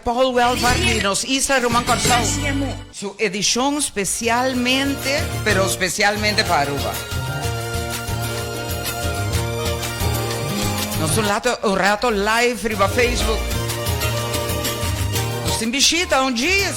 Paul Welfare nos Isla Román Calzado. Su edición especialmente para Aruba. Nos un rato live riba Facebook. Nos invita un dia.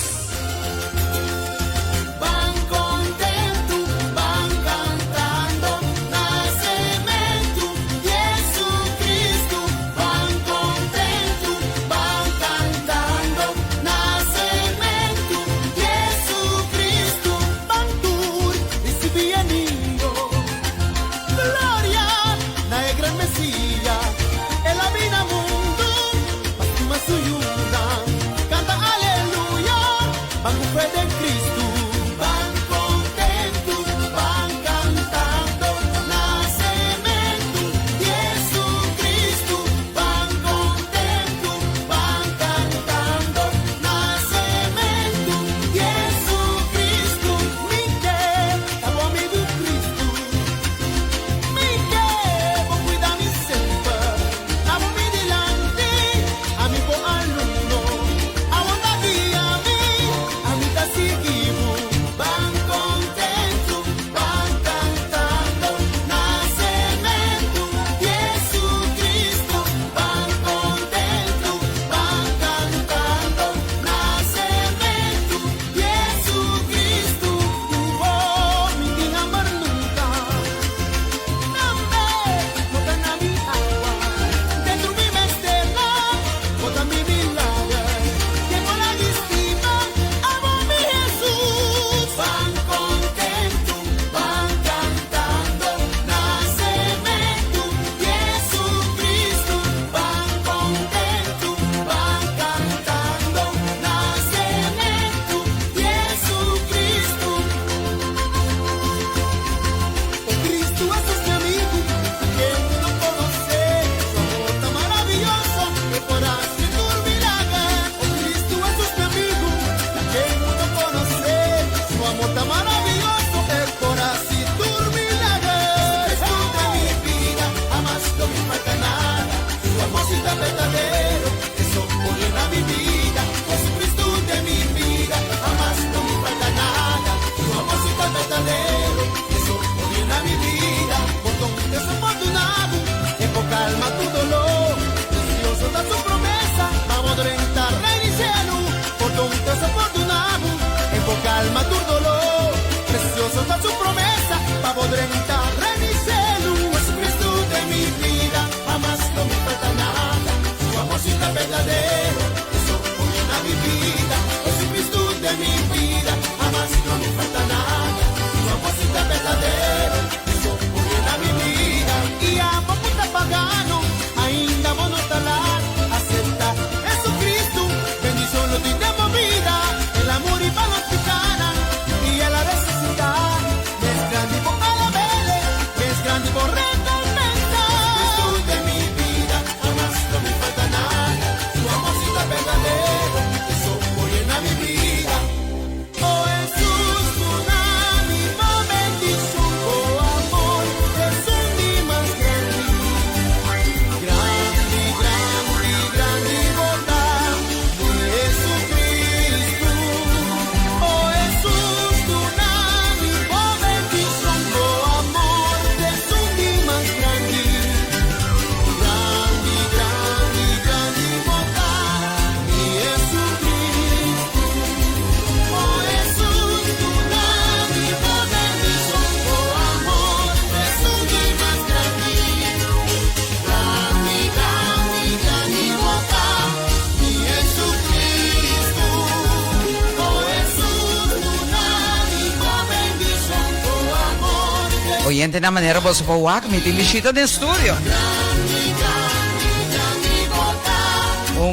Oyente na maneira você pode me tem bichita no estúdio.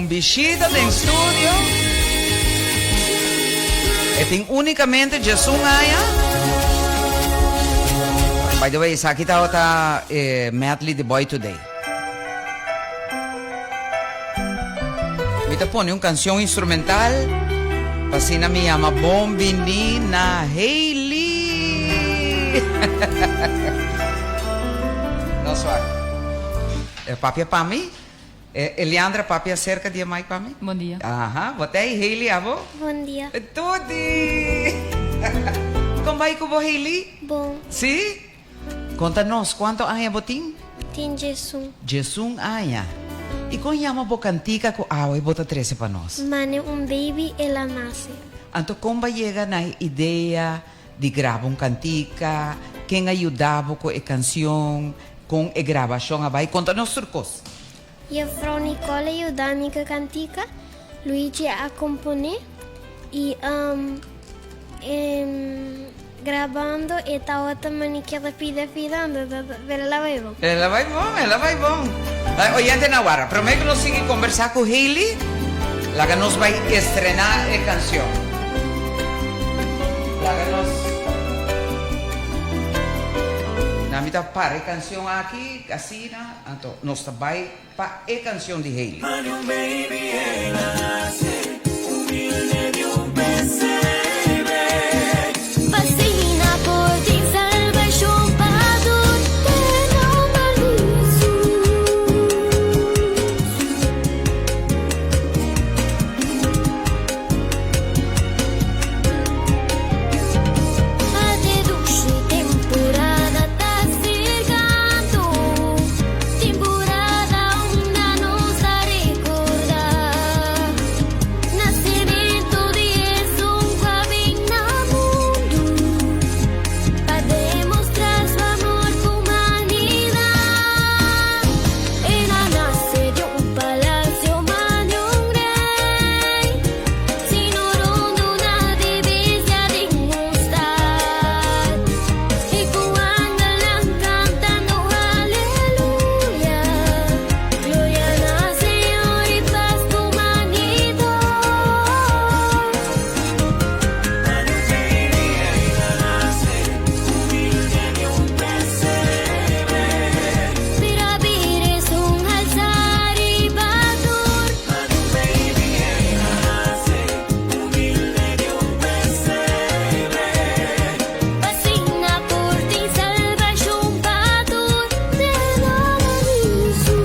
Bichita no estúdio. E tem unicamente Jesus Maia. By the way, aqui está medley The Boy Today. Me te pone canção instrumental. Pasina me llama Bombinina Hailey. No suave. Papi para mí. Eliandra, papi, acerca dia mais para mim. Bom dia. Aham, botei Hailey, avô. Bom dia. Tudo! Como vai com o Hailey? Bom, Sim? Conta-nos, quanto anos botim? tem Jesus. Jesus anos. E quando chama a cantica com água e bota 13 para nós? Mane baby, ela nasce. Então, como chega na ideia de gravar cantica? Quem ajudava com a canção, com a gravação? Vai conta-nos turcos. E a Frau Nicole ajuda a com cantica. Luigi a componer. E gravando e tá outra maniquela pidando. Ela vai bom. Ela vai bom. Oyente Navarra, prometo que nos sigue conversar com Hailey, la que nos vai estrenar a canção. La que nos... Na mitad para a canção aqui, assim, então, nós vai para a canção de Hailey. Fascina por ti, salvas un pador, te normalizo. A deduce temporada tá chegando, temporada una nos a recordar. Nascimento de Jesus caminha mundo para demonstrar su amor com humanidade. Ela nasce de palácio, mãe rei, signorando na divisa de mostrar. E com angelan cantando aleluia, glória ao Senhor e paz com humanidade. Mirabires un alzar y badur. Fascina por ti, salvas un badur. Te damos Jesús.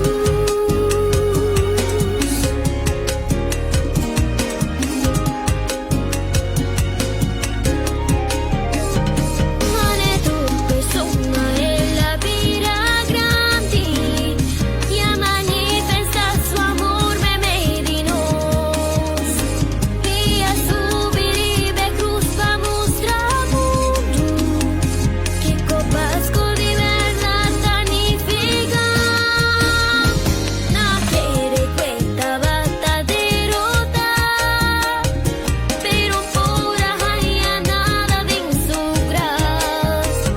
Mane tu persona e la vida grande y a manifestar su amor me medinos y a subir de cruz pa mostrar mundo que copasco de verdad tanifica na quiere cuenta basta derrotar pero por ahí nada de su gracia.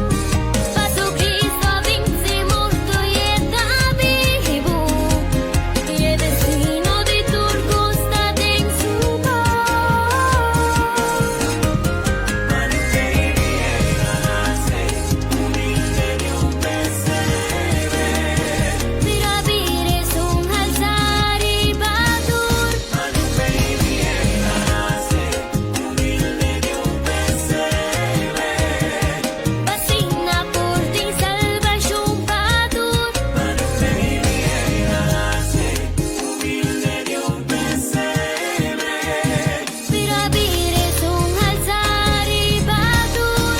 Paso Cristo vince morto y está vivo y el destino de turco está en su mano. Mirabires un alzar y badur. Fascina por ti, salvas un badur. Mirabires un alzar y badur.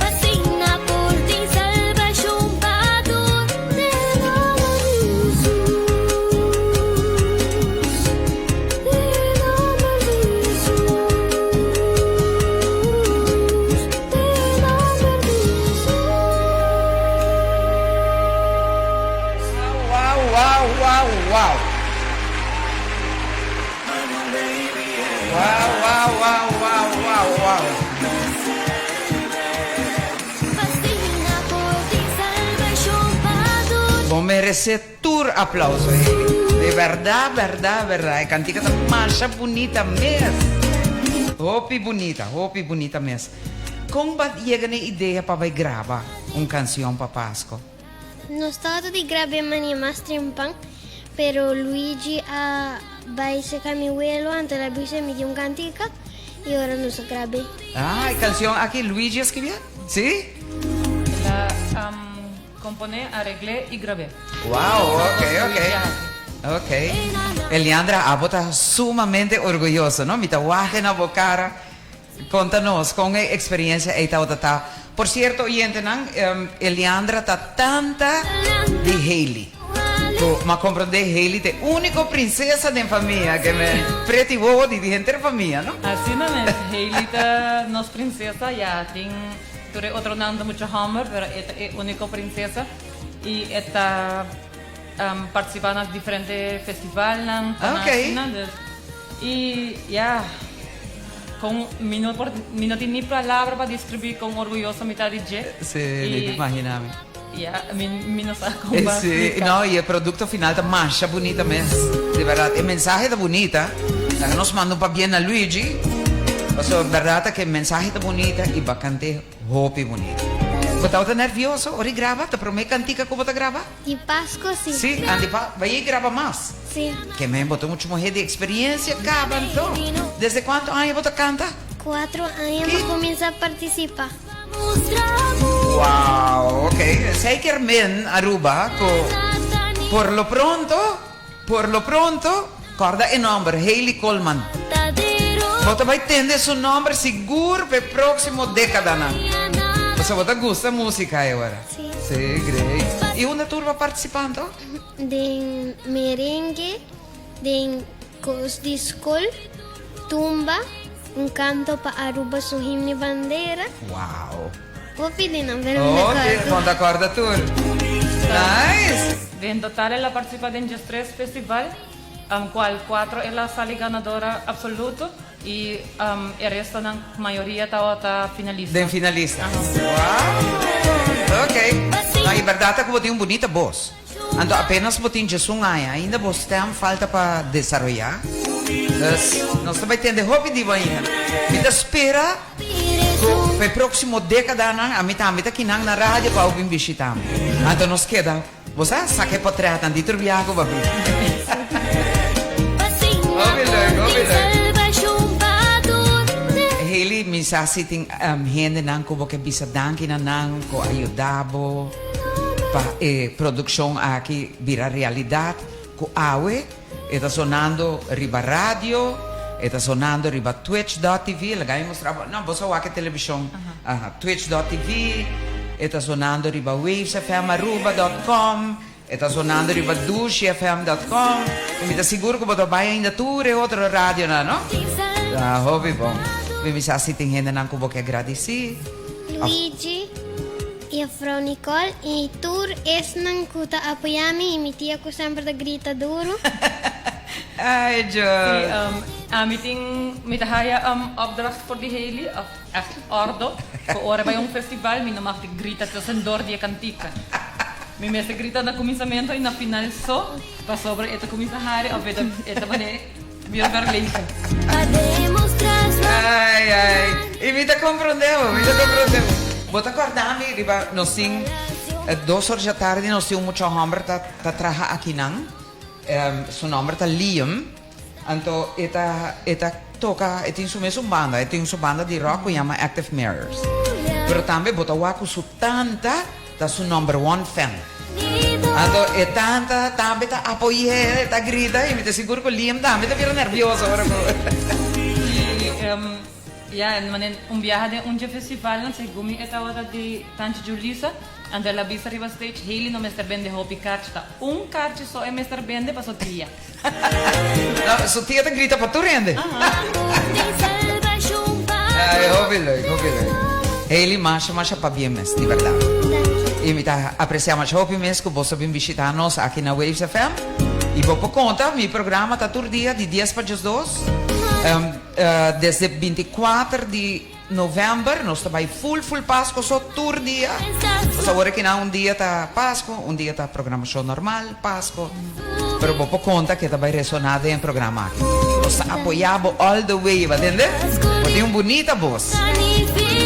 Fascina por ti, salvas un badur. Te damos Jesús. Te damos Jesús. Te damos Jesús. Wow, wow, wow, wow. Wow, wow, wow, wow, wow, wow. Fascina por ti, salvas un badur. Vos mereces tu aplauso, Hailey. De verdad, verdad, verdad. A cantica tá mais bonita mesmo. Hopi bonita mesmo. Como chega na ideia para gravar uma canção para Páscoa? No stato di grabbe mani mastrimpan, pero Luigi vai se camiuelo ante la bise mi dio un cantica y ahora no se grabbe. Ah, a canção aqui Luigi escreveu? Sim? componé, arreglé y grabé. Wow, ok. Ya. Ok. Eliandra Abo está sumamente orgulloso, ¿no? Mita waje na bocara. Contanos, con experiencia esta otra. Por cierto, oyente, Eliandra está tanta de Hailey. Ma comprende Hailey, de única princesa de familia que me preti bobo de gente de familia, ¿no? Así no es. Hailey nos princesa, ya tiene otro nombre mucho Hummer, pero esta es única princesa y está participando en diferentes festivales. Y ya, con no tiene ni palabra para describir con orgulloso mitad de J. Sí, me imaginaba. Ya, mi no sabe cómo Sí, no, y el producto final está más bonita mesmo. De verdad, el mensaje está bonita. La que nos mandó para bien a Luigi. O sea, verdad que el mensaje está bonita y bastante hopi bonita. ¿Vos estás nervioso? ¿Ahora graba? ¿Te prometo cantica cómo te graba? De Pasco, sí. Sí, Andy, vaya y graba más. Sí. Que me botó mucho mujer de experiencia, canto. ¿Desde cuántos años vos canta? 4 años ¿Qué? comienza a participar. Wow, ok. Zeker men, Aruba, por lo pronto, corda el nombre, Hailey Coleman. Vos vai entender su nombre seguro para el próximo década. O sea, vos te gusta música ahora. Sí. Sí, great. ¿Y una turba participando? De merengue, de disco, tumba, un canto para Aruba su himno y bandera. Wow. Vou pedir não, ver Oh, quanta corda tour. Nice. En total ella participa en just 3 festivales, cual 4 es la sala ganadora absoluto y el resto la mayoría está finalista. De finalista. Wow. Ok. Na verdade, que você tem bonita voz. Então, apenas você tem Jesus ainda você tem falta para desenvolver. Nós também temos rápido ainda. Me espera para o próximo década, a mitad que na rádio para ouvir visitar. Então, nos queda. Você sabe para trás, de turbiago, babi. Hailey, misa siting gente nang kubo que bisa danki na nang ko ayudabo pa produção aqui vira realidade ko awe está sonando riba radio está sonando riba twitch.tv lagay mostrava não você wa que televisão twitch.tv está sonando riba wavesfmaruba.com está sonando riba dushfm.com e me tá seguro que você vai ainda ture outra rádio na no hobby bom me sa siting gente nang kubo que agradecer Luigi e a Frau Nicole e tour es nang kuta apoyami e mi tia ko sempre da grita duro. Ay, Joe. Mitahaya opdracht voor die Hailey, echt ordo. Voor ora bij een festival, mi mag ik grita tussendoor die cantica. Mi meste grita na cominciamento e na final so, pa sobre esta comissária, of esta maneira, vir verlezen. A demonstrar Ay. E me tá compreendendo. Vou te acordar, riba, nós tem 2 horas da tarde, nós temos muito homem tá trabalhando aqui não. Seu nome tá Liam. Então, eta toca, tem sua mesma banda, tem sua banda de rock que chama Active Mirrors. Pero também bota waku su tanta, tá seu number 1 fan. Então, tanta, também tá apoia, tá grita, e me tá seguro que o Liam também tá virando nervioso agora. Ja, en un viaje de un festival, no sé, gumi esta hora de Tante Julissa, ande la visa arriba stage, Hailey no Mr. Bende hopi carta. Un carta só é Mr. Bende para sua tia. Sua tia tá grita para tu rende. Ai, óbvio. Hailey, marcha para bem mesmo, de verdade. E me tá apreciando muito mesmo que você vem visitar nós aqui na Waves FM. E vou por conta, meu programa tá todo dia, de 10 para as 2. Desde 24 de novembro, nós estamos full Páscoa, só todo dia. Nós agora que não, dia está Páscoa, dia está programação normal, Páscoa. Mas vou por conta que vai ressonar em programa aqui. Nós apoiamos all the way, entende? Tem uma bonita voz.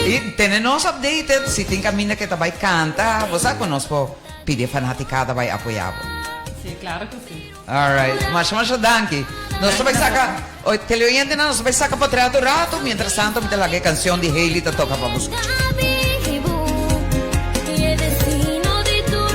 E temos updated, se tem caminho que vai cantar, você conosco pedir fanaticada, vai apoiar. Sim, claro que sim. Alright, mas danke. Nós vai sacar, o teleoyente nós vai sacar para trás do rato, mientras tanto, me tem a canção de Hailey que toca para você. y el destino de tu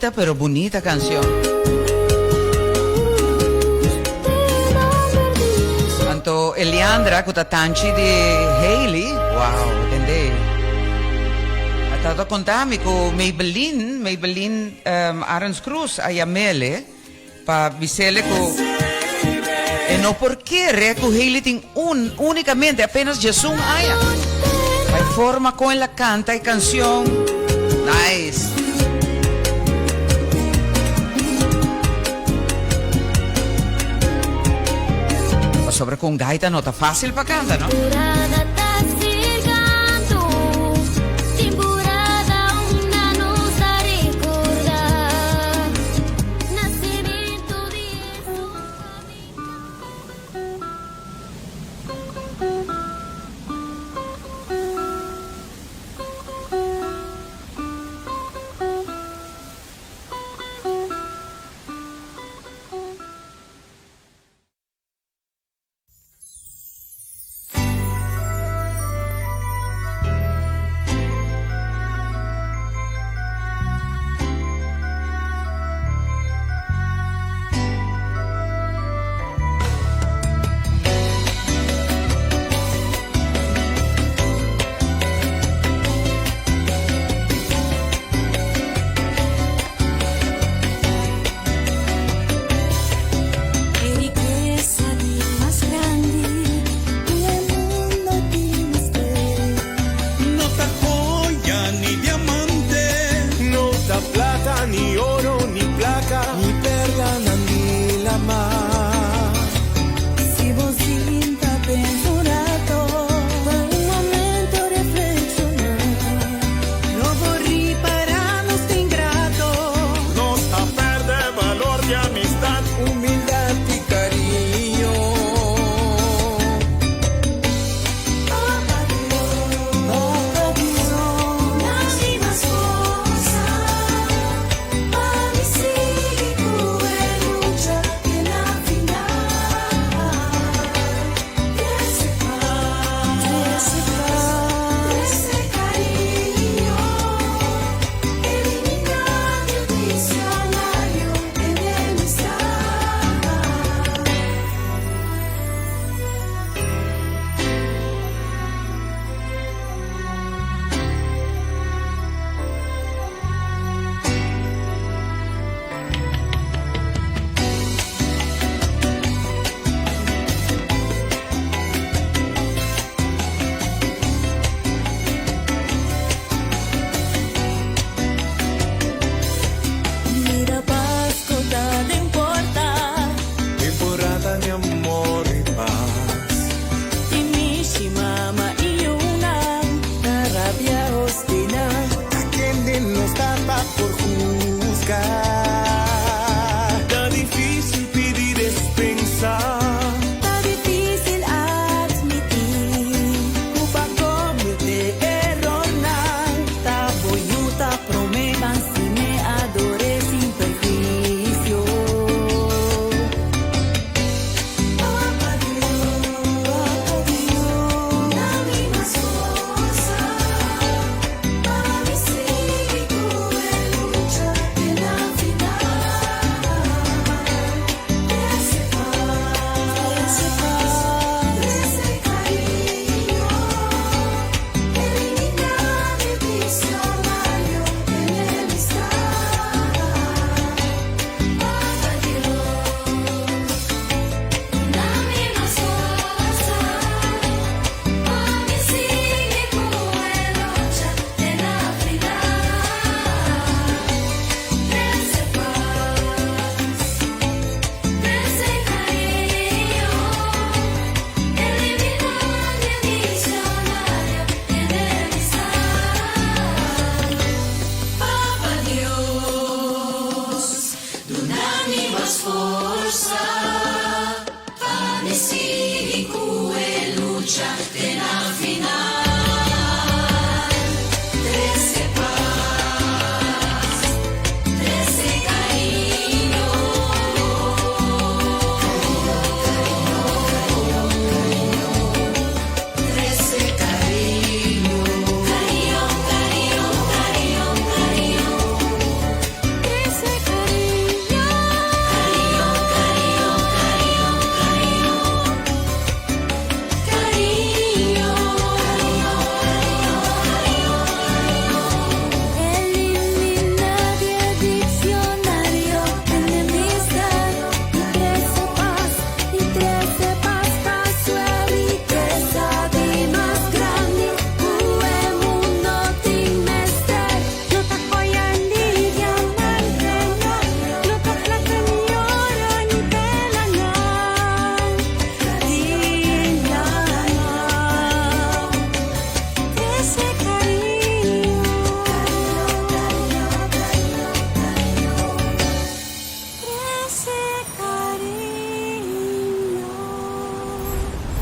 Cortita pero bonita canción. Anto Eliandra kutatanchi de Hailey. Wow, entendé. Atato contami ko Maybelline Arons Cruz ayamele pa bisele ko. No porque reco Hailey ting únicamente apenas Jesús haya. Hay forma con la canta y canción. Nice. Sobre con gaita no está fácil para cantar, ¿no? Temporada tá chegando, temporada uma nos a recordar. Nascimento de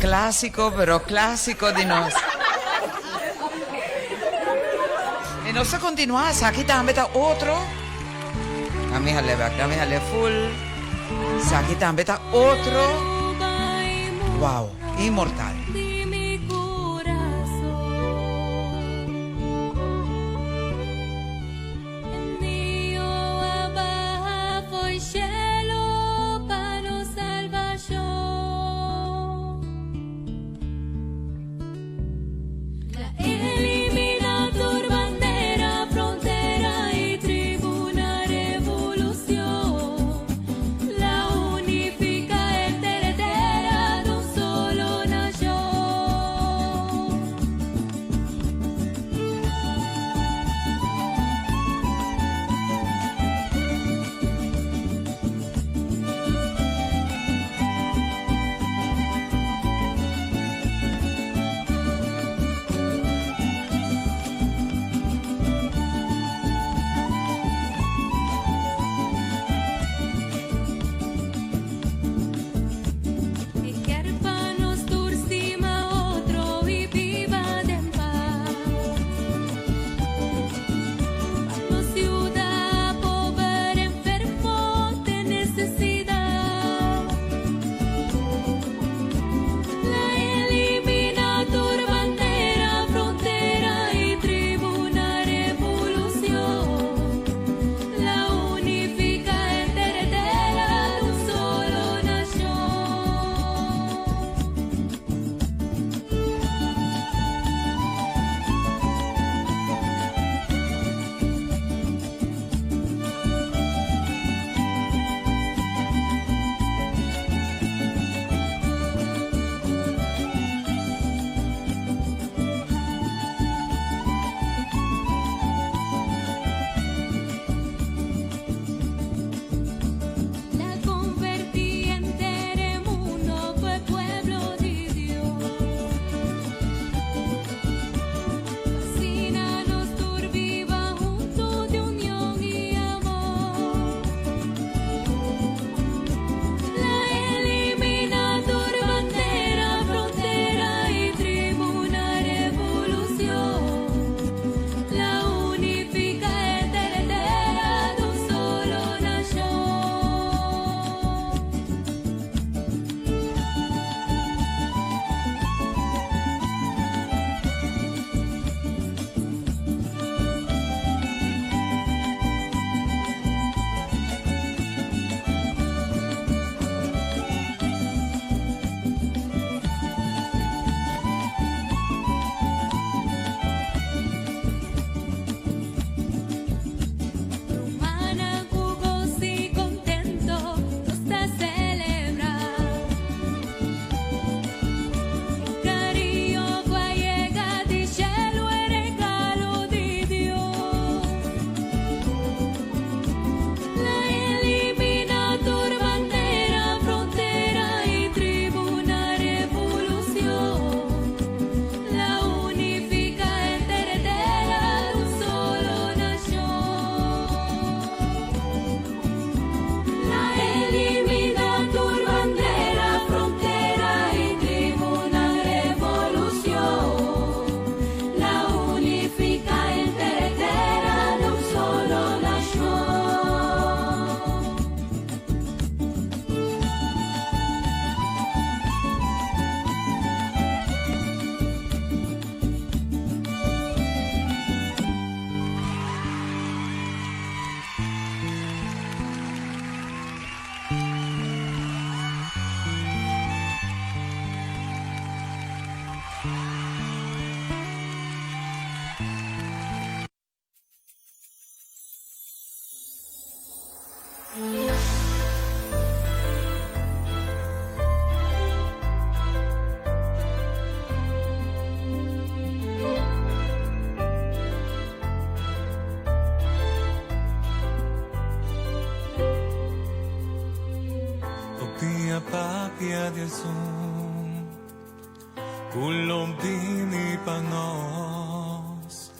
clásico, pero clásico de nos. Y no se continúa, aquí también está otro. Kami hale full. Aquí también está otro. Wow, inmortal. de mi corazón. Dio abajo el cielo para nos salvación. La eliminator bandera, frontera y tribuna revolución. La unifica heredera de un solo nación. Escarpanos turcima otro y viva de paz. Vamos ciudad pobre, enfermo de necesidad. La eliminator bandera, frontera y tribuna revolución. La unifica heredera de un solo nación. La convertí en Teremundo, fue pueblo de Dios. Fascínanos turbiva junto de unión y amor. La eliminator bandera, frontera y tribuna revolución. La unifica heredera de un solo nación. Romana, jugos y contento, nos da celebrar. Cariño, guayega, de cielo, el regalo de Dios. La eliminator bandera, frontera y tribuna revolución. La unifica heredera de un solo nación. La eliminator bandera, frontera y tribuna revolución. La unifica heredera de un solo nación. Opia papia del sun, kulombini panos,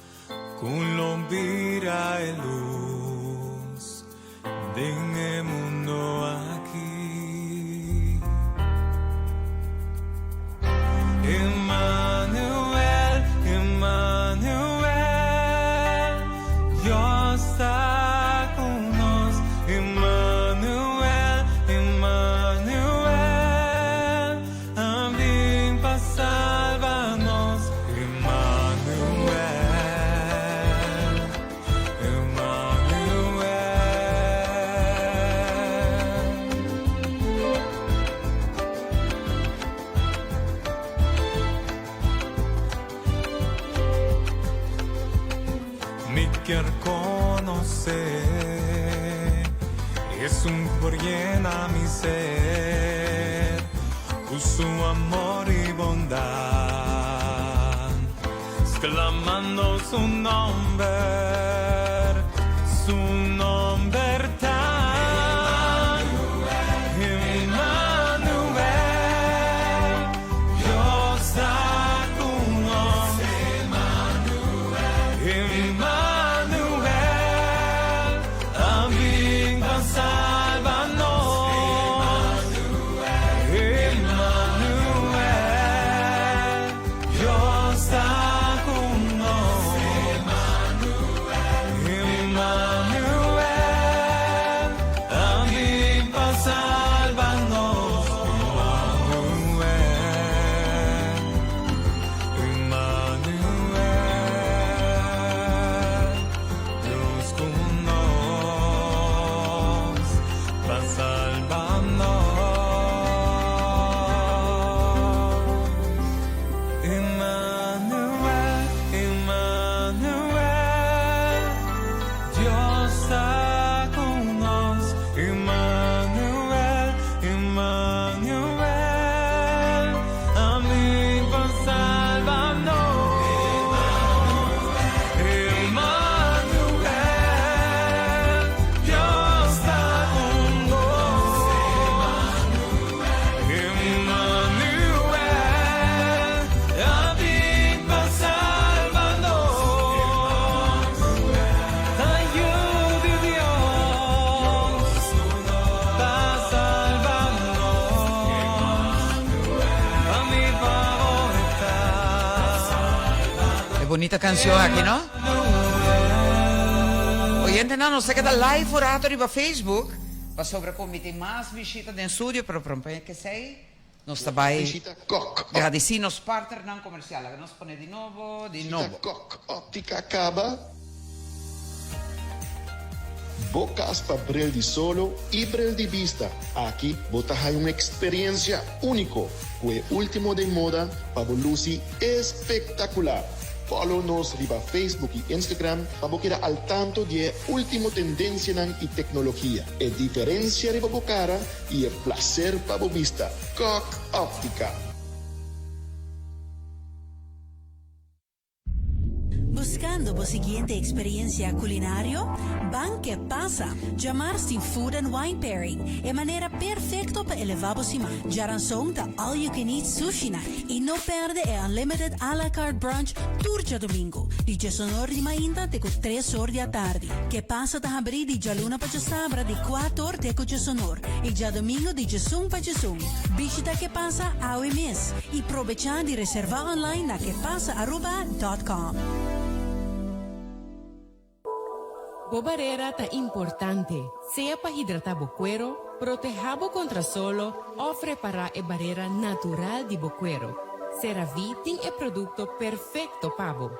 kulombira e luz, dengue mundo aquí. quer conocer. Jesús por llena mi ser, por su amor y bondad, exclamando su nombre tan Emmanuel, Dios está con nos. Emmanuel, amigo para salvarnos. Emmanuel, Dios está con nos. Emmanuel, amigo para salvarnos. Emmanuel, Dios con nos, para salvarnos. Emmanuel, Emmanuel, Dios está con nos. Emmanuel, Emmanuel, amigo para salvarnos. Emmanuel, Dios está con nos. Emmanuel, amigo para salvarnos. Ayuda de Dios para salvarnos. A mi favor está. Qué bonita canción aquí, ¿no? Oyente, no sé qué tal live voor Atori para Facebook. Pa sobre comité más visita de estudio, pero pronto que sei, nos está ahí. Visita Kok. Agradecemos partner non comercial, que nos pone di nuovo. Visita Kok Óptica acaba. Bocas para Brel di Solo y Brel di Vista. Aquí botas hay una experiencia único. Fue último de moda, Pablo Lucy espectacular. Follow-nos riba Facebook y Instagram para que al tanto de último tendencia y tecnología. Es diferencia riba bocara y el placer para vista. Kok Óptica. Buscando la siguiente experiencia culinario? Ban que pasa? Jamar's Food and Wine Pairing é maneira perfeita para elevar você mais. Jaranção da All You Can Eat Sushi Night e não perde é Unlimited à la carte brunch turja domingo. De 19 de manhã até 3 horas da tarde. Que passa da abrir de jaluna para sabra de 4 horas até 19 e já domingo de 18 para 18. Visita que passa ao mês e aproveitar de reservar online na quepassa@.com. Bobarera tá importante. Seja para hidratar o cuero, proteger contra solo, ofre para a barreira natural de cuero. CeraVe tem o produto perfeito para você.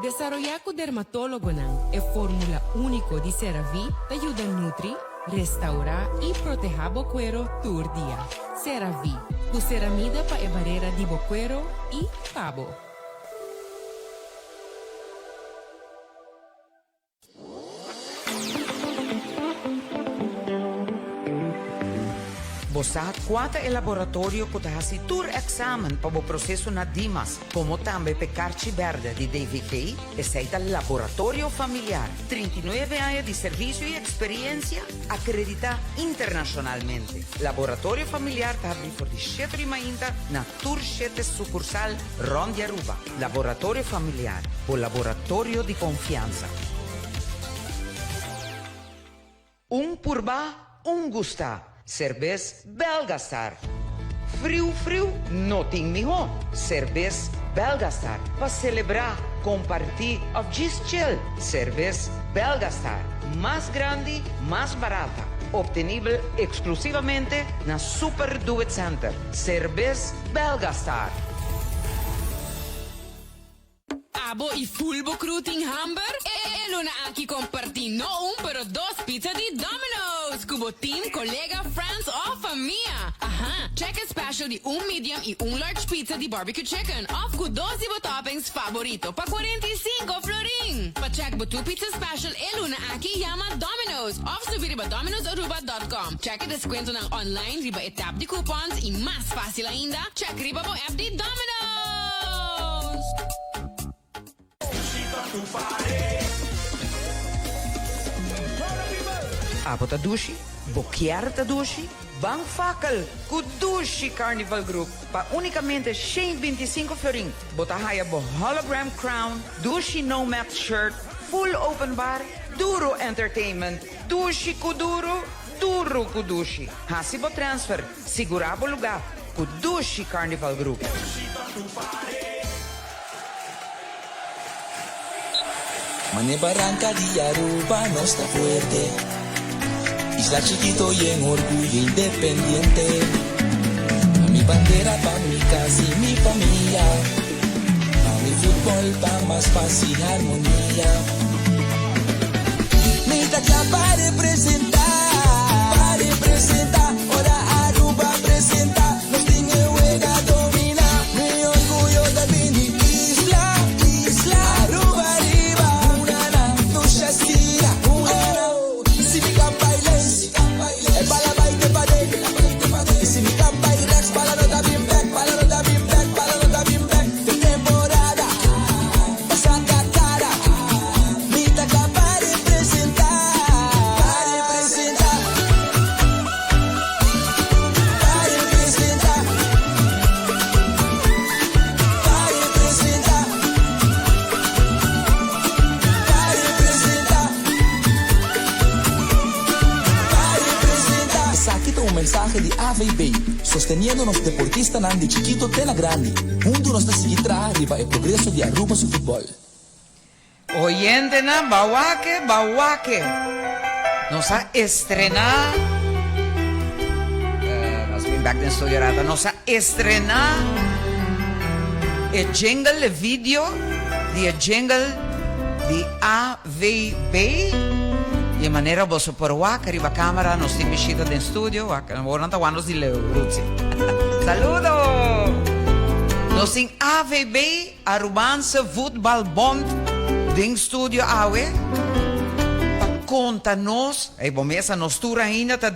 Desarrollar com dermatólogo é fórmula única de CeraVe te ajuda a nutrir, restaurar e proteger o cuero todo dia. CeraVe, com ceramida para a barreira de cuero e pavo. Bosa quata e laboratorio que hasi tur examen para o processo na Dimas, como também pecarci verde de DVK, e seita laboratorio familiar. 39 anos de serviço e experiência acreditada internacionalmente. Laboratorio familiar está aberto por 17 de maio na Tur 7 sucursal Ron de Aruba. Laboratorio familiar, o laboratorio de confiança. Purba, gusta. Cerveza Belgastar. Frio, não tem melhor. Cerveza Belgastar. Para celebrar, compartilhar ou just chill. Cerveza Belgastar. Mais grande, mais barata. Obtenível exclusivamente na Super Do It Center. Cerveza Belgastar. Abo e fulbo cruting hamburg? E luna aqui compartilhando pero dos pizza di Domino's. Domino's Cubo Team, colega, friends o familia. Aha, check special di un medium e un large pizza di barbecue chicken. Off con 12 toppings favorito pa 45 florin. Pa check bo 2 pizza special e luna aki llama Domino's. Off subiri ba dominosaruba.com. Check descuento ng online, riba e-tap di coupons e mas fácil ainda, check riba bo app di Domino's. Abota Dushi, Boquiarta Dushi, Bang Fakel, Kudushi Carnival Group, pa unicamente 125 florin. Bota haya bo hologram crown, Dushi Nomad shirt, full open bar, Duro Entertainment, Dushi Kuduro, Duro Kudushi. Hasibo transfer, segurabo lugar, Kudushi Carnival Group. Mane Barranca de Aruba no está fuerte. Isla chiquito y en orgullo independiente. Mi bandera pa' mi casa y mi familia. Pa' mi fútbol, pa' más paz y armonía. Me da ya para representar. Ahora Aruba presenta. Nos tiene juega domina. Mi orgullo de mi isla. Aruba arriba. Una ducha estira. Oh, si mi campa es para la baile padre. Si mi campa y rex para la nota bien back. De temporada. Pasando cara. Mi taca para representar. Mensaje de AVB, sosteniendo los deportistas de chiquito até na grande. Mundo nos seguir arriba el progreso de Aruba su fútbol. Oyente na Bawake. Nos ha estrenado. Nos been back in studio rata. Nos ha estrenado el jingle, el video de jingle de AVB. De maneira você por waka, riba câmera, nós temos mexido dentro do estúdio, waka, não tá guanos de leu, Rutsi. Saludo! Nós temos AVB, Arubanse Voetbal Bond, dentro do estúdio, awe, para conta nós, e bom, essa nós tura ainda tá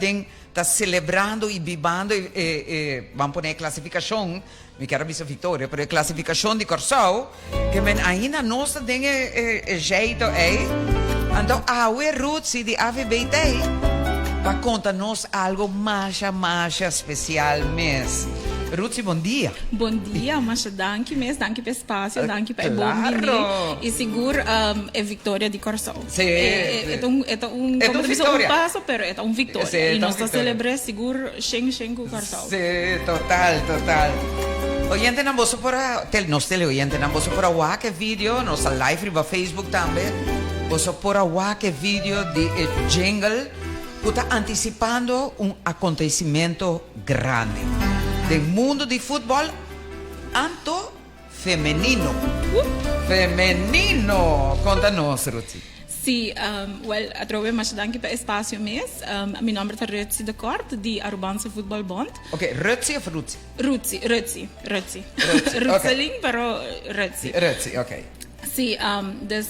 celebrando e bibando, vamos pôr a classificação, me quero ver a vitória, pero a classificação de Corsau, que ainda nós temos jeito, então, a Rutsi de AVB para contar-nos algo mais especial mesmo. Rutsi, bom dia. Bom dia, mas danke pelo espaço, danke pelo bom menino. E seguro é vitória de Corsau. Sim. É um passo, mas é uma vitória. Sim, e nós celebramos seguro com Corsau. Sim, total. Oyente na vosso para nos teleoyente na vosso para que vídeo, nossa live no Facebook também. Vosso para que vídeo de jingle está antecipando acontecimento grande do mundo de futebol anto feminino. Conta-nos, Rutsi. Sim, atrove mais danke pelo espaço mesmo. Meu nome é Rutsi de Kort, de Arubanse Voetbal Bond. Ok, Rutsi ou Rutsi? Rutsi. Rutseling, pero Rutsi. Rutsi, ok. Sim,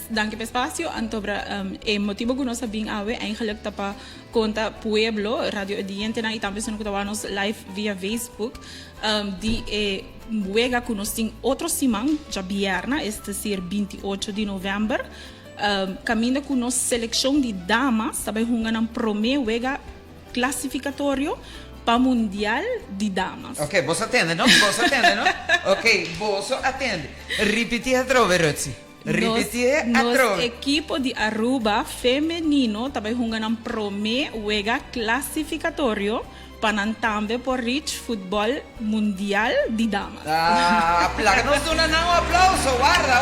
danke pelo espaço. Então, o motivo que nós sabemos é eigenlijk para conta Pueblo, Radio Ediente, e também se nós live via Facebook, de juega que nós temos outro semana, já vierna, este ser 28 de novembro, caminha com nossa seleção de damas, também jogando um promê, juega classificatório para Mundial de Damas. Ok, você atende, não? Ok, você atende. Repetir a trove, Rutsi. Nosso equipo de Aruba feminino também jogando um promê, juega classificatório para também por Rich Futebol Mundial de Damas. Nos dá um aplauso, guarda,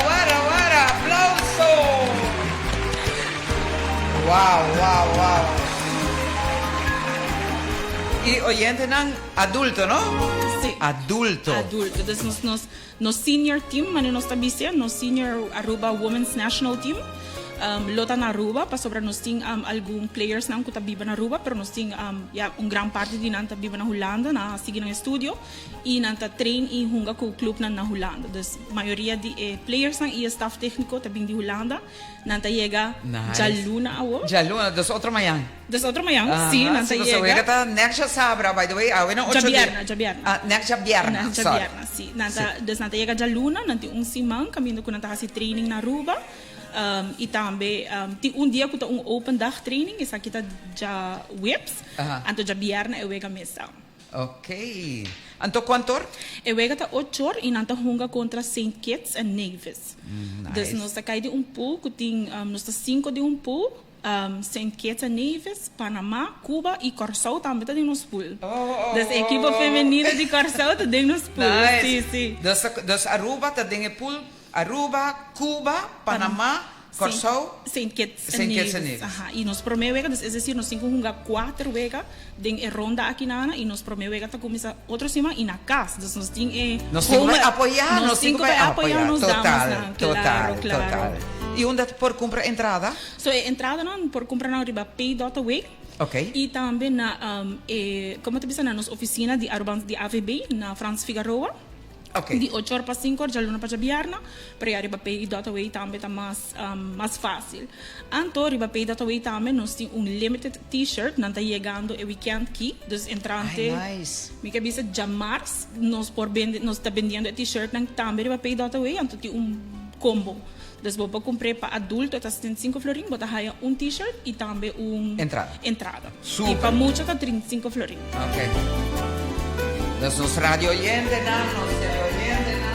aplauso! Uau! E oyente não adulto, não? Sim. Adulto. Então, nos senior team, mas nós também nos senior Aruba Women's National Team, lota na Aruba, pa sobra nós ting algum players na kuta biba na Aruba, pero nós ting gran parte di nanta biba na Holanda, na sige ng studio, e nanta train e hunga ku club na Holanda. Dus maioria di players ng iya staff técnico tabing di Holanda, nanta llega Nice. Jaluna awo. Jaluna, dos otro mayan. Dus otro mayang, sí, nanta So, llega. kata next sabra, by the way, na 8 Jabierna. next Jabierna, sorry. Jabierna, sí. Dus nanta llega Jaluna, nanti simang, kami ko nanta kasi training na Aruba. E também dia que open dag training isa kita já whips anto já bierna e wega mesa. Okay. Anto quantor? E wega ta 8 horas e nanta hunga contra St. Kitts and Nevis. Nice. Dus nós ta cai de pool que tem nós ta 5 de pool. St. Kitts and Nevis, Panamá, Cuba e Curaçao também está dentro do pool. Das equipe feminina de Curaçao está dentro do pool. Nice. Sim. Das Aruba está dentro do pool. Aruba, Cuba, Panamá, Curaçao, St. Kitts St. Kitts and Nevis. Ajá. E nos primeira vega, es decir, nos cinco junga 4 vega den ronda aqui na e nos primeira vega tá começa outro cima e na casa. Dus nos tem nos cinco vai apoiar, nos cinco vai apoiar nos total. Claro. E onde por comprar entrada? So entrada não por comprar na riba pay.away. Okay. E também na como te bisa na nos oficina de Aruba de AVB na Franz Figueroa. Okay. De 8 horas para 5 horas, já luna para Jabierna, para ir para pay.away também tá mais fácil. Então, riba pay.away também nós temos limited t-shirt, não está chegando o weekend aqui, dus entrante. Nice. Me que bisa já março, nós está vendendo t-shirt também riba pay.away, então tem combo. Dus vou comprar para adulto, está 75 florin, bota raia t-shirt e também entrada. Super. E para mucho está 35 florin. Okay. Dus nos radio oyente na, nos radio oyente na.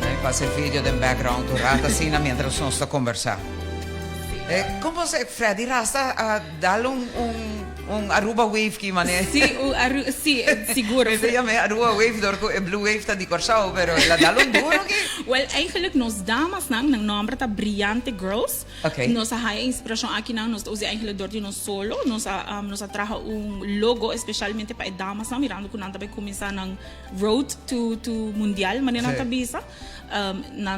Aí passa o vídeo do background, tu rata assim, mientras nós está conversando. Como você, Freddy, rasta dar Aruba Wave que mané? Sí, seguro. Ese llame Aruba Wave, door Blue Wave tá de Curaçao, pero la dar duro que? Well, eigenlijk nos damas nang nombre ta Brillante Girls. Okay. Nos haya inspiração aqui nang nos usa eigenlijk door die nos solo, nos atraja logo especialmente para damas nang mirando kunanta vai começar nang road to mundial, mané nang tabisa.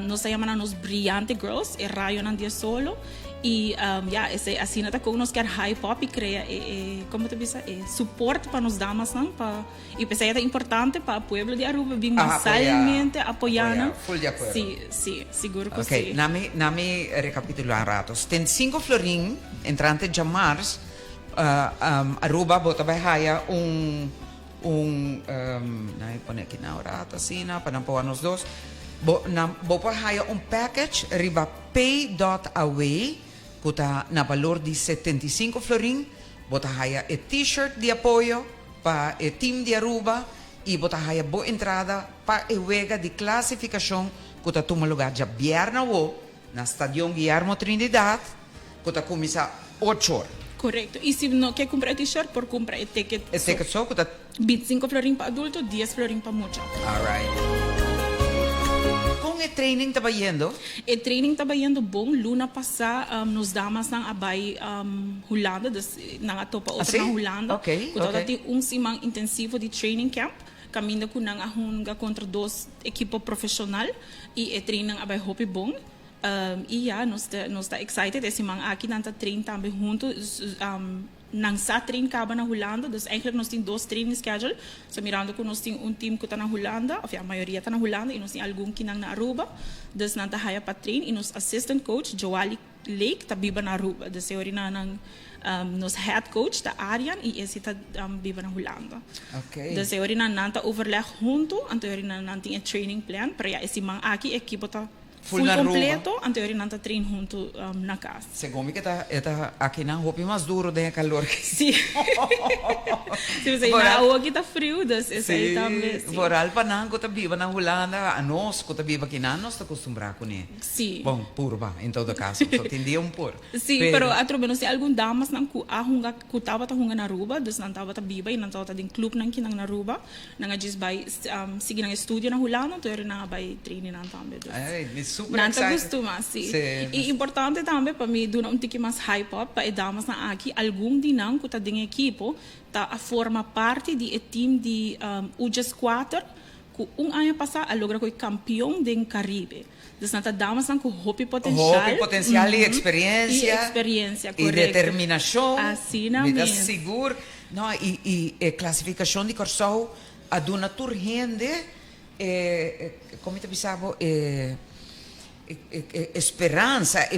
Nos llama nos Brillante Girls, rayo nang dia solo. E assim nata com nós quer high pop e cria como te bisa suporte para nos damas não para e pensei é importante para o povo de Aruba bem mensalmente apoiar full de acordo sim seguro que okay. sim nami recapitular ratos tem 5 florin entrante de março Aruba bota vai haya nai pone aqui na rata assim na para pôr nos dois vou haya package riba pay.away kuta na valor de 75 florin, bota haya t-shirt de apoio para o team de Aruba e bota haya boa entrada para a wega de classificação kuta toma lugar de Bierna na Stadion Guillermo Trinidad kuta começa 8 horas. Correto. E se não quer comprar t-shirt, por comprar o ticket. O ticket só kuta 25 florin para adulto, 10 florin para mucho. Alright. Com o training estava indo? O training estava indo bom. Luna passada, nos damas nang abay Holanda, dus nang atopa outra na Holanda. Okay. Tem simang intensivo de training camp. Caminho com nang ahunga contra 2 equipo profissional e training abay hopi bom. E nós está excited. Esse man aqui nanta train também junto. Nang sa train kaba na Holanda, dus eigenlijk nós temos 2 training schedule. So mirando ko nós temos team que está na Holanda, of a maioria está na Holanda, e nós temos algum que na Aruba. Dus nanta haya pa train, e nos assistant coach Joali Lake tá biba na Aruba. Dus eu na nang nos head coach tá Arian e esse tá biba na Holanda. Okay. Dus eu na nanta overleg junto, anto eu na nanta a training plan para esse man aqui equipo tá full completo, anterior nanta train junto na casa. Segundo que está aqui na roupa mais duro de calor. Sim. Se você na água aqui tá frio, das esse aí também. Voral panang ko tabiba na Holanda, anos ko tabiba que nós está acostumbrado com ele. Sim. Bom, puro ba, em todo caso, só entendia puro. Sim, pero atro menos se algum damas nang ku ahunga kutaba ta hunga na Aruba, dus nang tava ta biba e nang tava ta din club nang kinang na Aruba, nang just by sige nang studio na Holanda, anterior na by training nang também. Ai, super Nanta costuma, sim. E importante também para mim, duna tiki mais high pop, para damas na aqui, algum dinang kuta ding equipo, ta a forma parte de team de UJS 4 um ano passado a logra foi campeão do Caribe. Dus nata damas lang com hopi potencial. Hopi potencial e experiência. E experiência, E correto. determinação. Assim Me dá mesmo. seguro. Não, e classificação de Corsão, a dona turrende, como te pensava, esperança,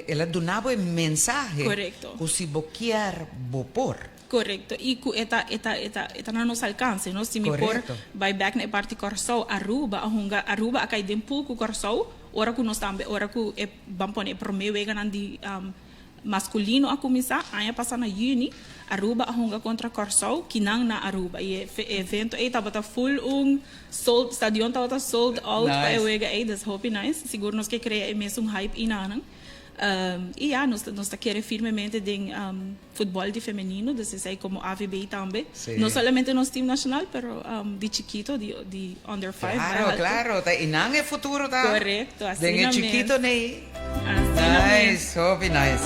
ela donava mensagem. Correcto. Que se boquear, bopor. Correcto. E eta na nos alcance, no? Se me por Correcto. vai back na parte Corsão, Aruba acai den pool ku Corsão, ora ku nos tambe, ora ku e bampone promeu ega nandi masculino a começar, aya passa na Juni, Aruba a contra Corsão, kinang na Aruba. E evento tava full sold, stadion tava sold out, Nice. pa ega das hope nice. Seguro nos que cria mesmo hype inanang. E nós queremos firmemente de futebol de feminino, desde como AVB também. Sí. Não somente no time nacional, pero de chiquito, de under 5. Claro. Tá, inang é futuro, tá? Correcto, assim Dengue mesmo. chiquito, né? Assim Nice, hope nice.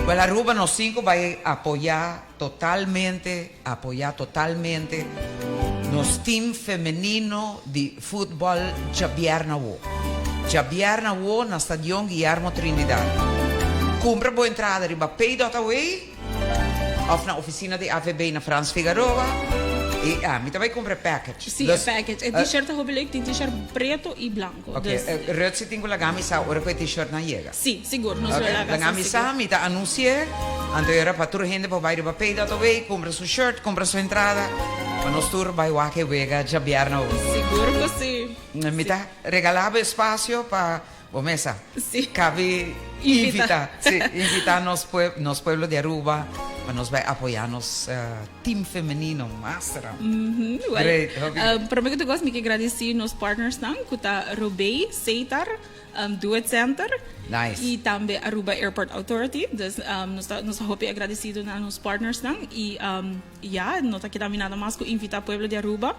Well, Aruba nos 5 vai apoiar totalmente nos time feminino de futebol Javier Nawo. Javier Nawo na stadion Guillermo Trinidad. Compra boa entrada riba pay.away of na oficina de AVB na Frans Figueroa. E mi também compra package. Sim, é package. É t-shirt hobelik, tem t-shirt preto e branco. Ok, red si tengo la camisa, ora que t-shirt na llega. Sim, seguro, não Okay. okay. La camisa, mi ta anuncié, ante era para toda gente para ir para pay.away, compra su shirt, compra su entrada, para nos tour vai lá que vega Javier Nawo. Seguro que sim. Mi ta regalava espacio para mesa. Sí. Cabe invitar nos pueblos de Aruba para nos vai apoiarnos team feminino master. Great. Prometo que gosto de agradecer nos partners nang kuta Robey, Seitar, Do It Center. Nice. E também Aruba Airport Authority. Dus nos hope agradecido na nos partners nang e não tá aqui também nada mais que invitar o pueblo de Aruba.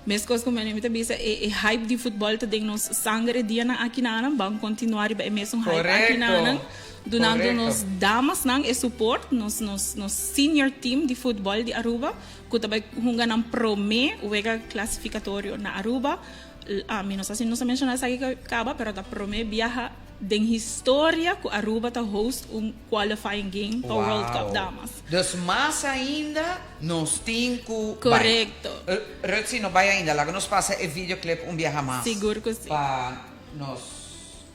Mas coisas como eu me disse, hype de futebol tem nos sangre dia na aqui na bang continuar ba mesmo hype aqui na donando nos damas nang e support nos senior team de futebol de Aruba que também hunga nang prome uega classificatório na Aruba. Não sei se não se menciona essa aqui acaba, pero da prome viaja den história que Aruba tá host qualifying game para World Cup damas. Dus mais ainda nos cinco. Correcto. Rutsi não vai ainda, lá que nos passa o videoclip viaja mais. Seguro que sim. Para nos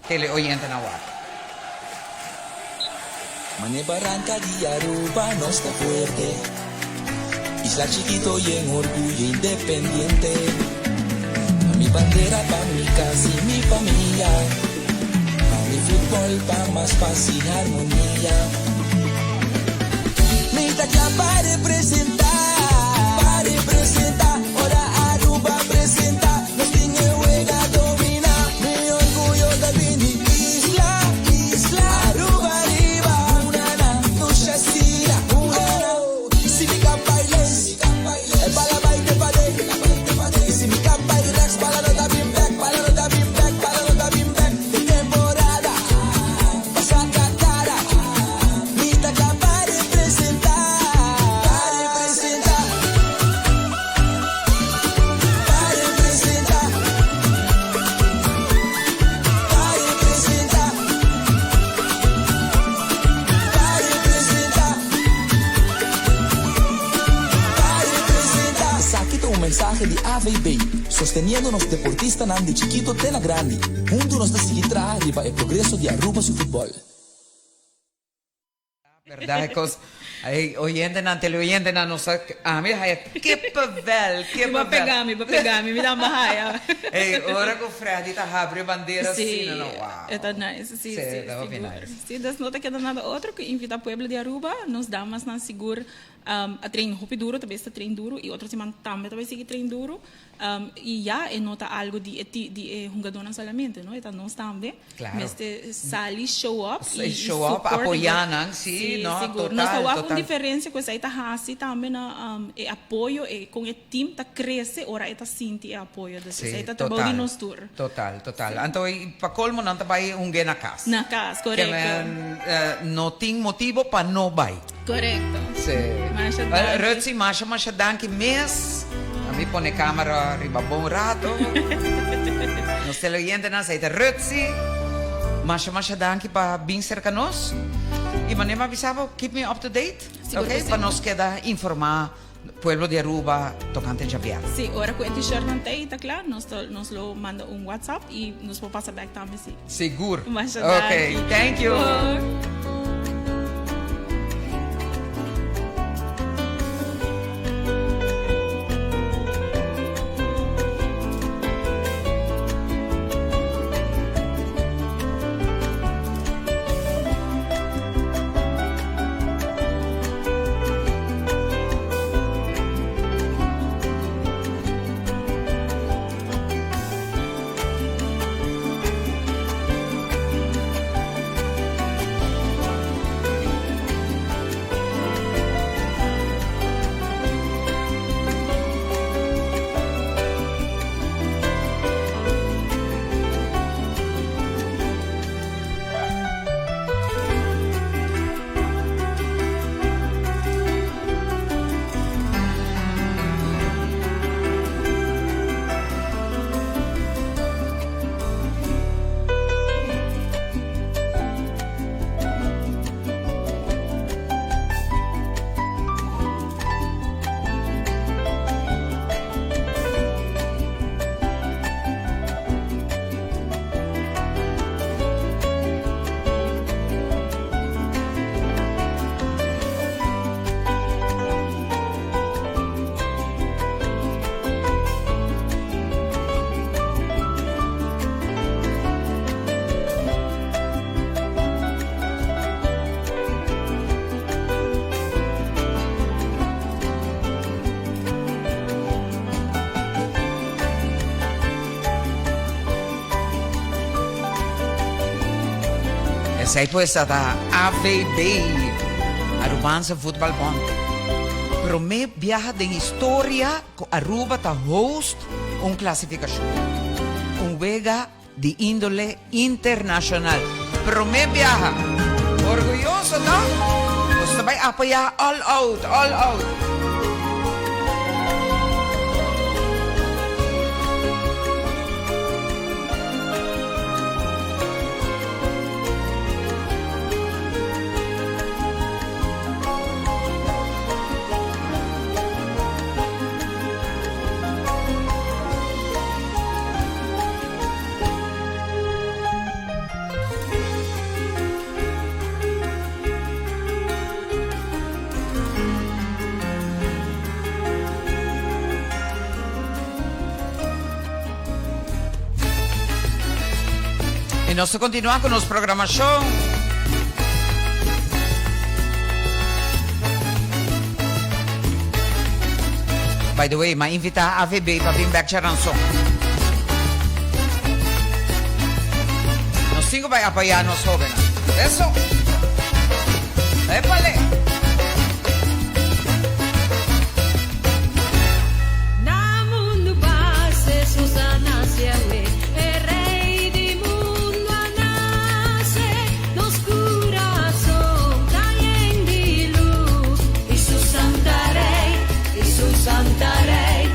teleoyentes na hora. Mane Barranca de Aruba no está fuerte. Isla chiquito y en orgullo independiente. Pa' mi bandera, pa' mi casa y mi familia. Pa' mi fútbol, pa' más paz y armonía. Me está ya para representar. Ahora Aruba presenta. Nos tiene juega domina. Mi orgullo de Bini. Isla, Aruba arriba. Una tuya sira. Si mi capa y les. Para la baile pade. Si mi capa y rex. Para la nota bien back. Para la nota bien back. Para la nota bien back. De temporada. Pasa cara. Mi está ya para representar. Mensaje de AVB, sosteniendo los deportistas de chiquito de la grande. Juntos nos decidirá arriba el progreso de Aruba su fútbol. Verdade, cos oyente na teleoyente na nossa mira, que pavel, que Vai pavel. pegar, me dá uma raia. Ei, ora que o Fred tá abrindo bandeira assim, não, uau. É nice, sim, Tá seguro. nice. Sim, das nota que nada outro que invita o pueblo de Aruba, nos dá mais na seguro a treino hopi duro, também está treino duro e outro semana também seguir treino duro. E nota algo de jogador solamente, não? Então nós também, Claro. mas sali show up Show up, apoiar, sim, não, seguro. Nós temos uma diferença com essa assim também na apoio e com o time tá cresce, ora está sente apoio desse, está trabalhando nos tour. Total. Então, para colmo, não tá vai na casa. Na casa, Que correto. não tem motivo para não vai. Correto. Sim. Masha danki. Rutsi, masha danki mes. A mí pone cámara arriba bom rato. Nos televidentes na aceita rutsi. Masha danke para bem cerca nós. E manema avisava, keep me up to date. Seguro que Ok? sim. Para nós queda informar pueblo de Aruba tocante Javier. Sí, ahora con el t-shirt não tem, tá claro? Nos lo manda un WhatsApp y nos puede pasar back también, sí. Seguro. Masha Ok, danke. thank you. Zij pues da AVB, Arubanse Voetbalbond. Pero me viaja de historia con Aruba ta host un clasificación. Un vega de índole internacional. Pero me viaja. Orgulloso, ¿no? Pues te va a apoyar all out, all out. E nós continuamos com nossa programação. By the way, ma invitar a AVB para vir back Charançon. Nós cinco vai apoiar nos jovens. Isso? Épale! Namun base Susana Siawe, rei di mundo nace, nos coração traem de luz, e su Santa Rei, e su Santa Rei,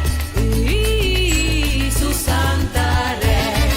e su Santa Rei.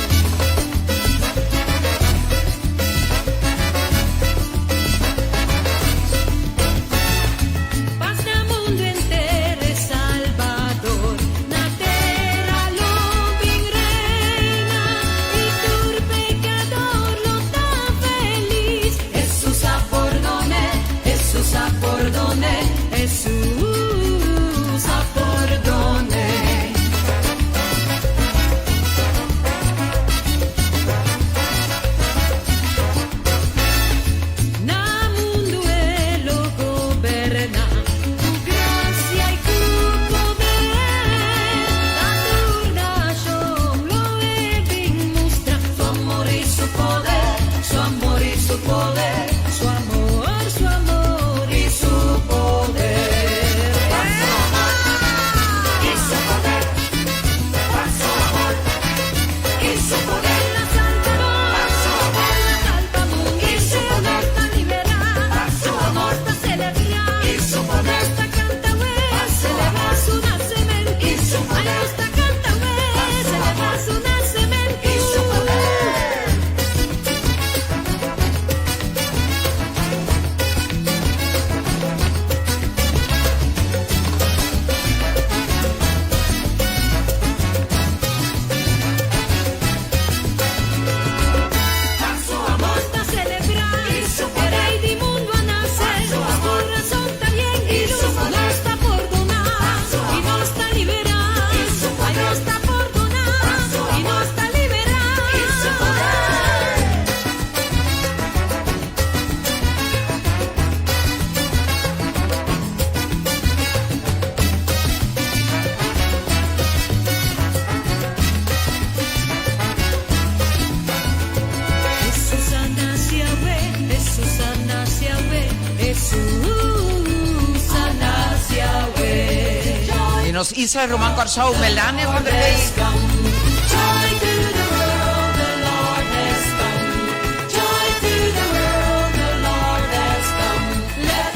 nos Isla Román Corsau, Melania van der Hey.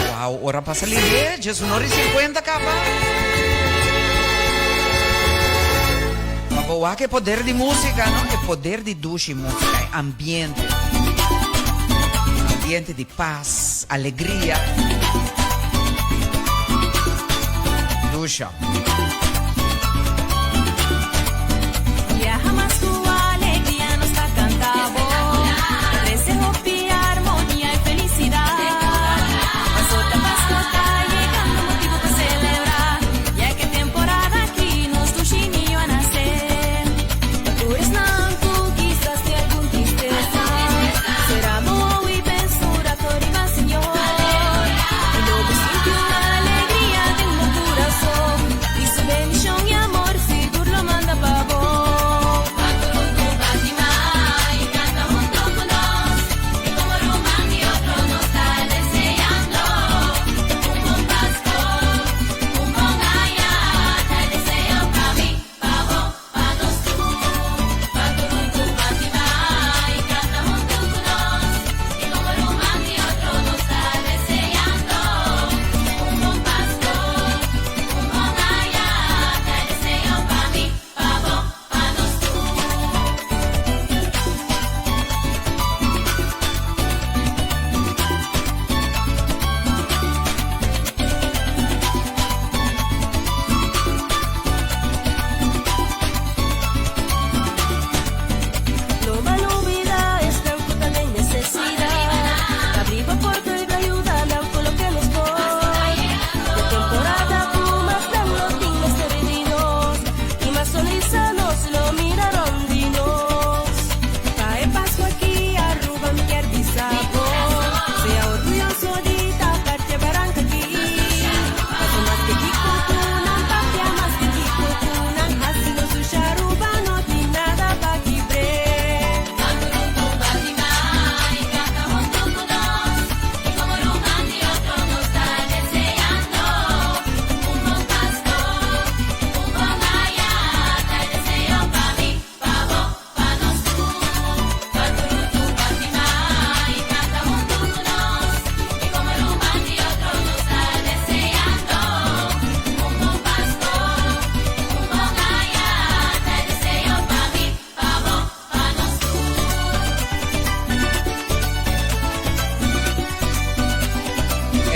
Wow, ora passa lì, Gesù non 50 capa. Ma che poder di musica, no? Che poder di dushi musica, ambiente. Ambiente di paz, allegria. Dusha. Ya jamás tu alegría nos ha cantado. Deseo y armonía y felicidad. Pasota Pascua está llegando, motivo para celebrar. Ya que temporada aquí nos tuxinillo a nacer. Tú eres nanco, quizás de algún tristeza. Será boa y bensura, Toriba Señor. Y luego siente una alegría de un corazón. Y su bendición y amor, seguro lo manda para vos. No malo vida es la oculta de necesidad. Abrigo por tu y ayuda a con lo que nos doy. De temporada más dan los niños tereninos. Y más sonrisa nos lo miraron dinos. Cae Pascua aquí, arruga mi querdizapo. Sea orgulloso de taparte barranca aquí. Paso más que Kiko Kunan, patria más que Kiko Kunan. Así no su charuba no tiene nada pa' quibre.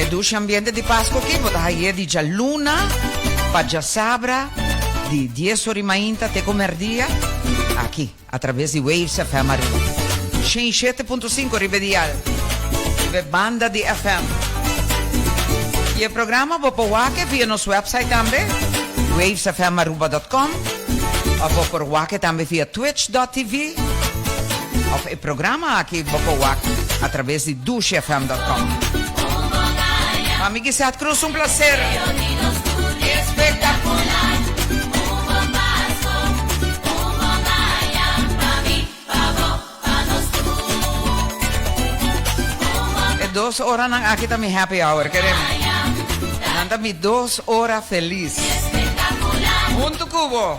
Dushi ambiente di Pasqua qui, potete ieri di Gialluna, Paggia Sabra, di 10 ore mainta, te comerdia, aqui, através di Waves FM Aruba. 107.5 rivedial, rive banda di FM. E il programma Wake via nostro website também, wavesfmaruba.com, of por Wake também via twitch.tv, of il programma aqui Wake através di dushfm.com. Amigos, Seat Cruz, un placer. Espectacular. Es 2 horas nang akita mi happy hour, queremos. Nanda mi 2 horas feliz. Junto Cubo.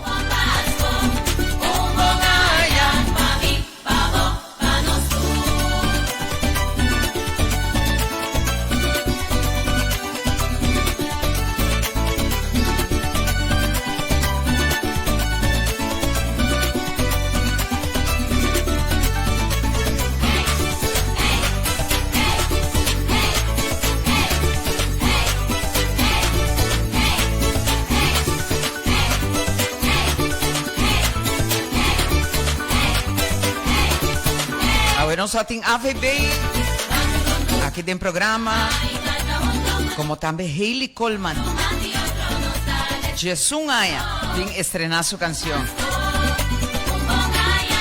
Nos ating AVB, aqui tem programa, como também Hayley Coleman, Jesus Aya, tem estrenar sua canção.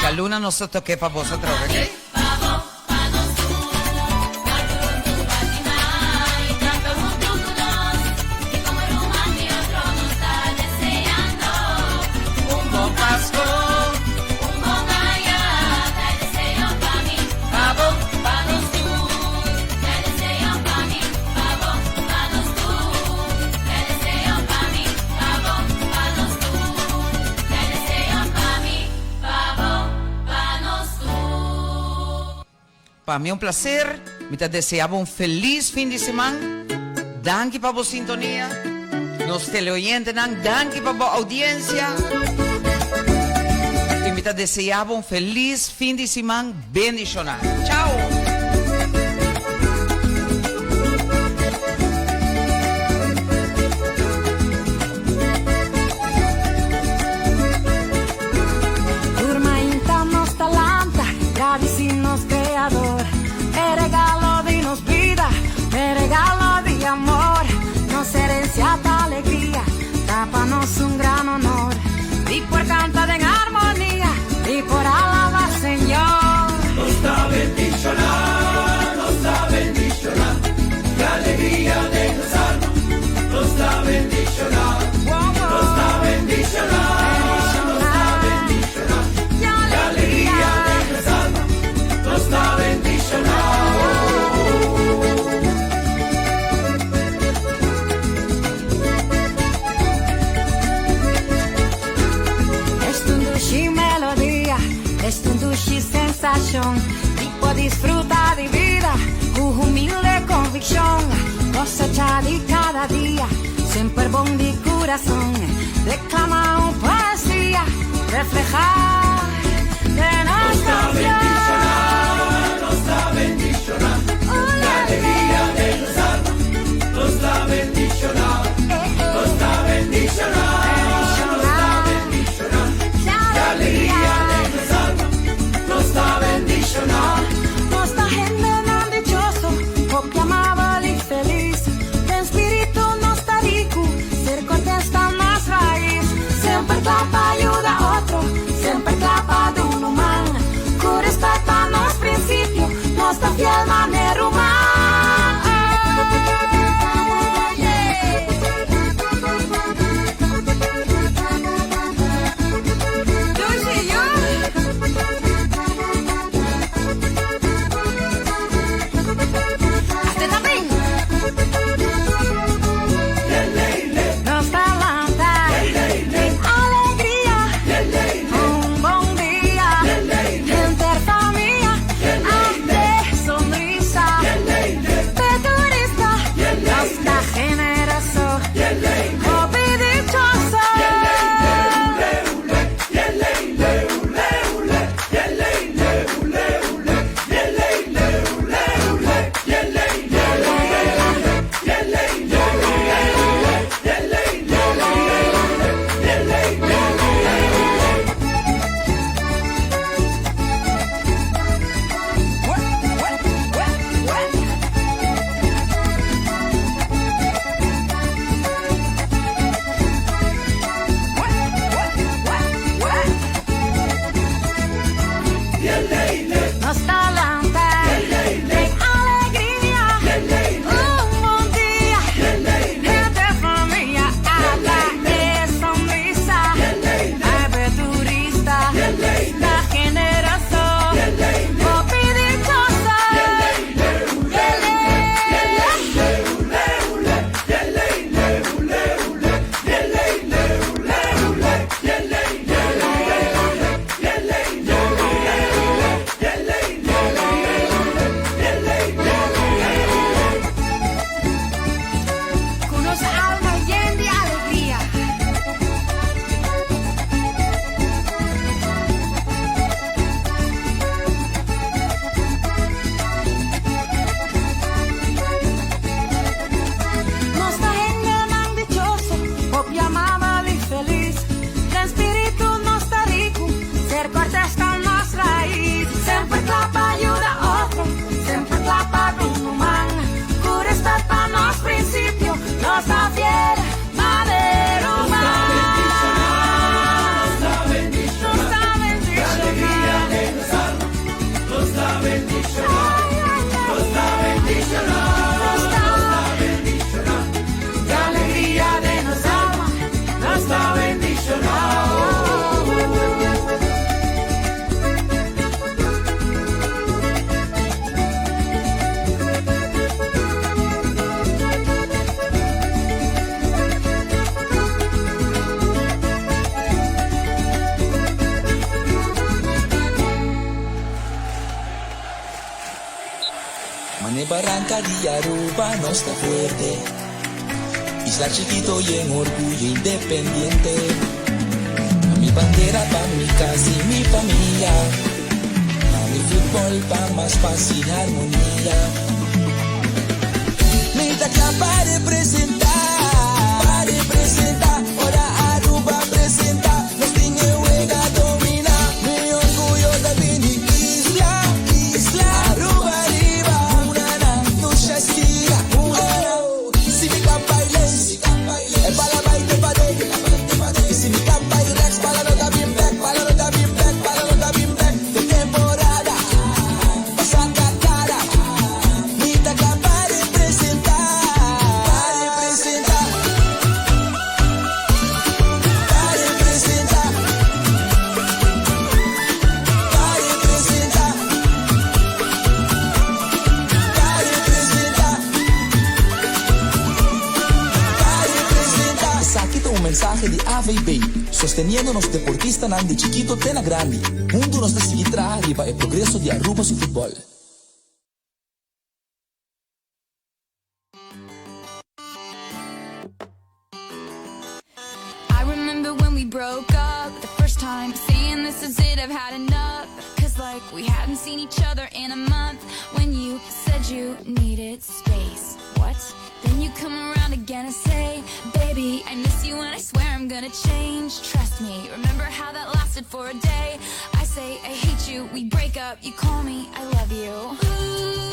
A Luna nos toque para vosotros, ¿ok? Para mí un placer. Me te deseaba un feliz fin de semana. Danke para vos sintonía. Nos teleoyentes, danke para vos audiencia. Y me te deseaba un feliz fin de semana bendicional. Chao. Nos creador, me regalo de nos vida, me regalo de amor, nos herencia de alegría, tápanos un gran honor, y por cantar en armonía, y por alabar Señor. Nos da bendicionar, qué alegría de gozarnos, nos da bendicionar, nos da bendicionar. Es un dushi sensación, tipo disfrutar de vida, con humilde convicción, cosecha de cada día, siempre bon de corazón, declama un poesía, reflejar de nuestra nos da bendicionar, la alegría de gozarnos, nos da bendicionar, nos da bendicionar. Nos da gente dichoso, porque amable y feliz. El espíritu nos da rico, ser contesta más raíz. Siempre trata ayuda a otro, siempre trata de un humano. Con respeto a los principios, nos da fiel manera humana. Barranca y Aruba no está fuerte. Isla chiquito y en orgullo independiente. Pa' mi bandera, pa' mi casa y mi familia. Pa' mi fútbol, pa' más paz y armonía. Me toca para representar, ahora Aruba presenta, nos tiene juega domina, mi orgullo de venir, isla, Aruba arriba, una noche estira, oh, si mi campa y es para la baile pade, si mi campa y rex, para la nota bien back, de temporada, pasa cara, mi toca para representar. Mensaje de AVB, sosteniéndonos deportistas de chiquito tena grande. Mundo nos seguirá arriba el progreso de Aruba su fútbol. I remember when we broke up the first time, saying this is it, I've had enough. Cause like we hadn't seen each other in a month. When you said you needed space, what? Then you come around again and say, baby, I miss you and I swear I'm gonna change. Trust me, remember how that lasted for a day? I say I hate you, we break up, you call me, I love you. Ooh.